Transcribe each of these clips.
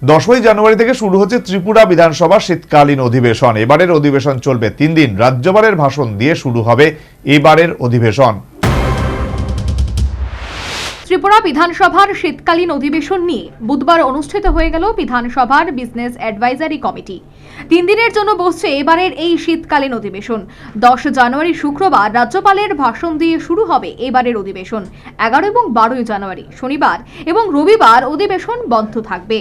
10ই জানুয়ারি থেকে শুরু হচ্ছে ত্রিপুরা বিধানসভা শীতকালীন অধিবেশন। এবারের অধিবেশন চলবে 3 দিন। রাজ্যপালের ভাষণ দিয়ে শুরু হবে এবারের অধিবেশন। ত্রিপুরা বিধানসভার শীতকালীন অধিবেশন নিয়ে বুধবার অনুষ্ঠিত হয়ে গেল বিধানসভার বিজনেস অ্যাডভাইজারি কমিটি। 3 দিনের জন্য বসছে এবারের এই শীতকালীন অধিবেশন। 10 জানুয়ারি শুক্রবার রাজ্যপালের ভাষণ দিয়ে শুরু হবে এবারের অধিবেশন। 11 এবং 12 জানুয়ারি শনিবার এবং রবিবার অধিবেশন বন্ধ থাকবে।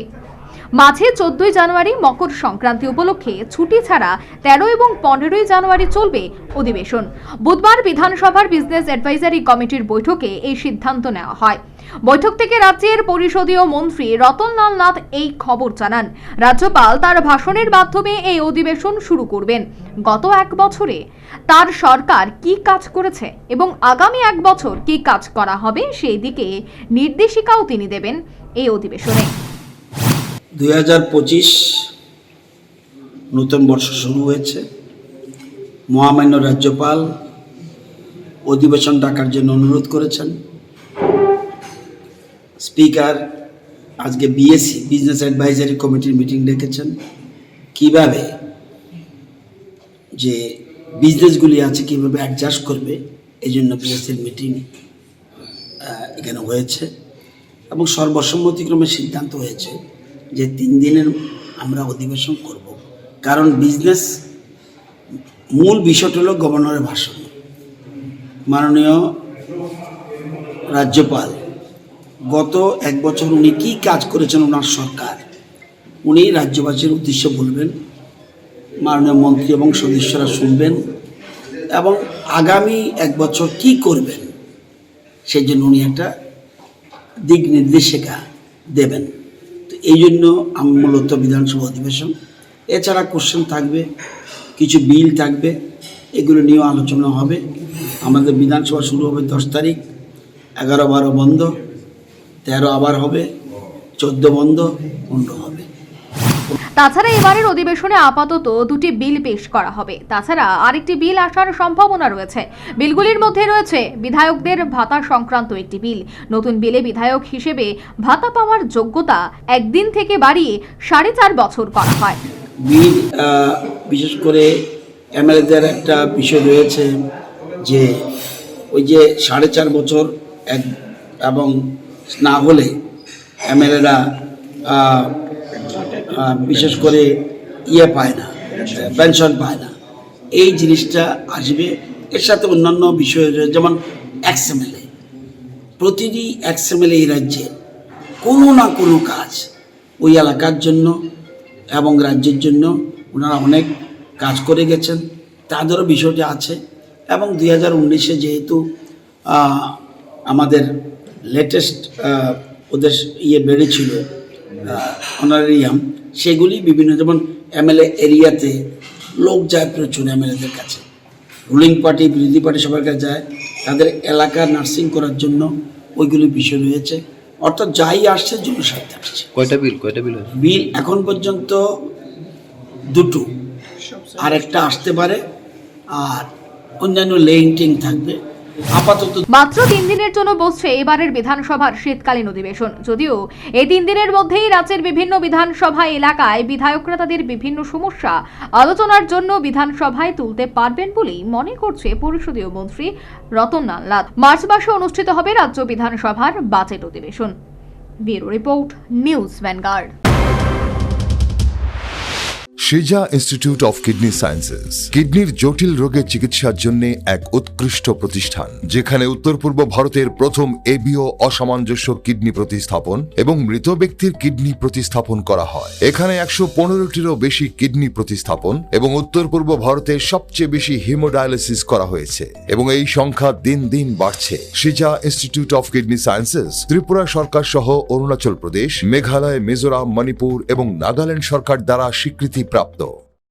মাঝে 14 জানুয়ারি মকর সংক্রান্তি উপলক্ষে ছুটি ছাড়া 13 এবং 15 জানুয়ারি চলবে অধিবেশন। বুধবার বিধানসভার বিজনেস অ্যাডভাইজারি কমিটির বৈঠকে এই সিদ্ধান্ত নেওয়া হয়। বৈঠক থেকে রাজ্যের পরিষদীয় মন্ত্রী রতনলাল নাথ এই খবর জানান। রাজ্যপাল তার ভাষণের মাধ্যমে এই অধিবেশন শুরু করবেন। গত 1 বছরে তার সরকার কি কাজ করেছে এবং আগামী 1 বছর কি কাজ করা হবে সেই দিকে নির্দেশিকাও তিনি দেবেন এই অধিবেশনে। 2025 নতুন বর্ষ শুরু হয়েছে। মহামান্য রাজ্যপাল অধিবেশন ডাকার জন্য অনুরোধ করেছেন। স্পিকার আজকে বিএসসি বিজনেস অ্যাডভাইজারি কমিটির মিটিং ডেকেছেন। কিভাবে যে বিজনেসগুলি আছে কিভাবে অ্যাডজাস্ট করবে এই জন্য বিএসসির মিটিং এখানে হয়েছে এবং সর্বসম্মতিক্রমে সিদ্ধান্ত হয়েছে যে 3 দিনের আমরা অধিবেশন করব। কারণ বিজনেস মূল বিষয়টা হলো গভর্নরের ভাষণ। মাননীয় রাজ্যপাল গত 1 বছর উনি কী কাজ করেছেন ওনার সরকার, উনি রাজ্যবাসীর উদ্দেশ্যে বলবেন, মাননীয় মন্ত্রী এবং সদস্যরা শুনবেন এবং আগামী 1 বছর কী করবেন সেই জন্য উনি একটা দিক নির্দেশিকা দেবেন। এই জন্য মূলত বিধানসভা অধিবেশন। এছাড়া কোশ্চেন থাকবে, কিছু বিল থাকবে, এগুলো নিয়েও আলোচনা হবে। আমাদের বিধানসভা শুরু হবে 10 তারিখ, 11-12 বন্ধ, 13 আবার হবে, 14 বন্ধ, 15 হবে। তাছাড়া এবারের অধিবেশনে আপাতত 2টি বিল পেশ করা হবে। তাছাড়া আরেকটি বিল আসার সম্ভাবনা রয়েছে। বিলগুলির মধ্যে রয়েছে বিধায়কদের ভাতা সংক্রান্ত একটি বিল। নতুন বিলে বিধায়ক হিসেবে ভাতা পাওয়ার যোগ্যতা 1 দিন থেকে বাড়িয়ে 4.5 বছর করা হয়। বিল বিশেষ করে এমএলএদের একটা বিষয় রয়েছে যে ওই যে 4.5 বছর এবং না হলে এমএলএরা বিশেষ করে পায় না, পেনশন পায় না। এই জিনিসটা আসবে। এর সাথে অন্যান্য বিষয় যেমন এক্সএমএলএ, প্রতিটি এক্সএমএলএ এই রাজ্যে কোনো না কোনো কাজ ওই এলাকার জন্য এবং রাজ্যের জন্য ওনারা অনেক কাজ করে গেছেন, তাদেরও বিষয়টি আছে। এবং 2019-এ যেহেতু আমাদের লেটেস্ট ওদের বেড়েছিল অনারিয়াম, সেগুলি বিভিন্ন যেমন এমএলএ এরিয়াতে লোক যায় প্রচুর এমএলএদের কাছে, রুলিং পার্টি বিরোধী পার্টি সবার কাছে যায়, তাদের এলাকা নার্সিং করার জন্য ওইগুলি বিষয় রয়েছে। অর্থাৎ যাই আসছে জন্য সাথে আসছে। কয়টা বিল বিল এখন পর্যন্ত 2টো, আর একটা আসতে পারে, আর অন্যান্য লেইন্টিং থাকবে। আপাতত মাত্র 3 দিনের জন্য বসছে এবারের বিধানসভার শীতকালীন অধিবেশন। যদিও এই 3 দিনের মধ্যেই রাজ্যের বিভিন্ন বিধানসভা এলাকায় বিধায়করা তাদের বিভিন্ন সমস্যা আলোচনার জন্য বিধানসভায় তুলতে পারবেন বলেই মনে করছে পরিষদীয় মন্ত্রী রতনলাল নাথ। মার্চ মাসে অনুষ্ঠিত হবে রাজ্য বিধানসভার বাজেট অধিবেশন। Bureau report, news vanguard. সিজা ইনস্টিটিউট অফ কিডনি সায়েন্সেস কিডনির জটিল রোগের চিকিৎসার জন্য এক উৎকৃষ্ট প্রতিষ্ঠান, যেখানে উত্তর পূর্ব ভারতের প্রথম এবিও অসামঞ্জস্য কিডনি প্রতিস্থাপন এবং মৃত ব্যক্তির কিডনি প্রতিস্থাপন করা হয়। এখানে 115টিরও বেশি কিডনি প্রতিস্থাপন এবং উত্তর পূর্ব ভারতের সবচেয়ে বেশি হিমোডায়ালিসিস করা হয়েছে এবং এই সংখ্যা দিন দিন বাড়ছে। সিজা institute of kidney sciences Tripura সরকার সহ অরুণাচল প্রদেশ, মেঘালয়, মিজোরাম, মণিপুর এবং নাগাল্যান্ড সরকার দ্বারা স্বীকৃতি প্রাপ্ত।